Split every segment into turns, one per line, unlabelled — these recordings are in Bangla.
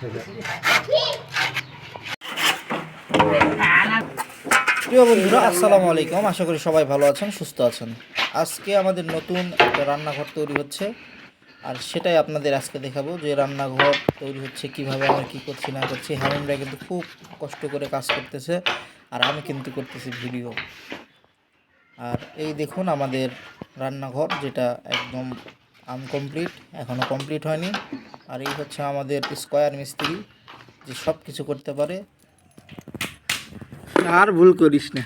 প্রিয় বন্ধুরা, আসসালামু আলাইকুম। আশা করি সবাই ভালো আছেন, সুস্থ আছেন। আজকে আমাদের নতুন একটা রান্নাঘর তৈরি হচ্ছে, আর সেটাই আপনাদের আজকে দেখাবো যে রান্নাঘর তৈরি হচ্ছে কিভাবে, আমরা কি করছি না করছি। হামিমরা কিন্তু খুব কষ্ট করে কাজ করতেছে, আর আমি কিন্তু করতেছি ভিডিও। আর এই দেখুন আমাদের রান্নাঘর, যেটা একদম আনকমপ্লিট, এখনও কমপ্লিট হয়নি। আর এই হচ্ছে আমাদের স্কোয়ার মিস্ত্রি, যে সব কিছু করতে পারে। আর ভুল করিস না।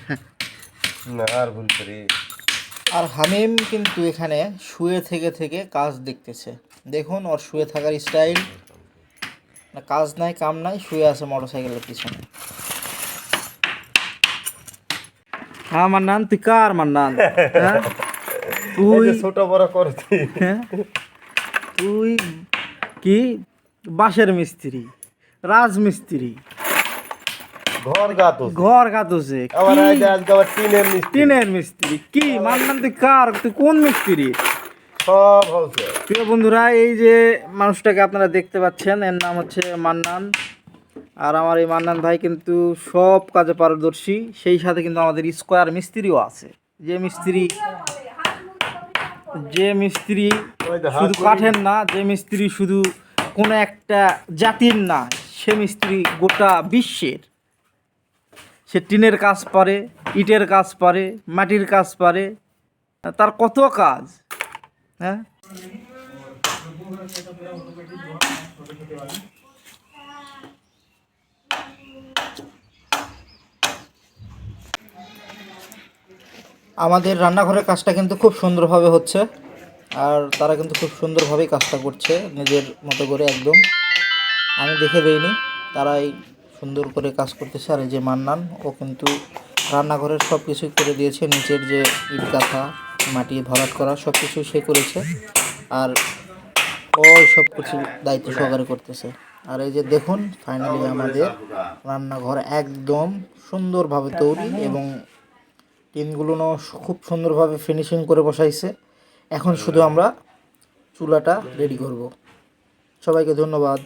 আর ভুল করি।
আর হামিম কিন্তু এখানে শুয়ে থেকে থেকে কাজ দেখতেছে। দেখুন ওর শুয়ে থাকার স্টাইল, না কাজ নাই কাম নাই, শুয়ে আছে মোটরসাইকেলের পিছনে। হ্যাঁ মান্নান, তুই কার মান্নান? হ্যাঁ তুই
ছোট বড় করছি।
হ্যাঁ তুই কি বাঁশের মিস্ত্রি, রাজমিস্ত্রি, ঘর গাতুছে, টিনের মিস্ত্রি। কি মান্নান, তুই কার? তুই কোন মিস্ত্রি? প্রিয় বন্ধুরা, এই যে মানুষটাকে আপনারা দেখতে পাচ্ছেন, এর নাম হচ্ছে মান্নান। আর আমার এই মান্নান ভাই কিন্তু সব কাজে পারদর্শী। সেই সাথে কিন্তু আমাদের স্কোয়ার মিস্ত্রিও আছে, যে মিস্ত্রি শুধু কাঠের না, যে মিস্ত্রি শুধু কোনো একটা জাতির না, সে মিস্ত্রি গোটা বিশ্বের। সে টিনের কাজ পারে, ইটের কাজ পারে, মাটির কাজ পারে, তার কত কাজ। হ্যাঁ, আমাদের রান্নাঘরের কাজটা কিন্তু খুব সুন্দরভাবে হচ্ছে, আর তারা কিন্তু খুব সুন্দরভাবেই কাজটা করছে নিজের মতো করে একদম। আমি দেখে দেইনি, তারাই সুন্দর করে কাজ করতেছে। আর এই যে মান্নান, ও কিন্তু রান্নাঘরের সব কিছুই করে দিয়েছে। নিচের যে ইট গাঁথা, মাটি ভরাট করা, সব কিছুই সে করেছে, আর ওই সব কিছু দায়িত্ব সহকারে করতেছে। আর এই যে দেখুন, ফাইনালি আমাদের রান্নাঘর একদম সুন্দরভাবে তৈরি, এবং টিনগুলো খুব সুন্দরভাবে ফিনিশিং করে বসাইছে। এখন শুধু আমরা চুলাটা রেডি করব। সবাইকে ধন্যবাদ।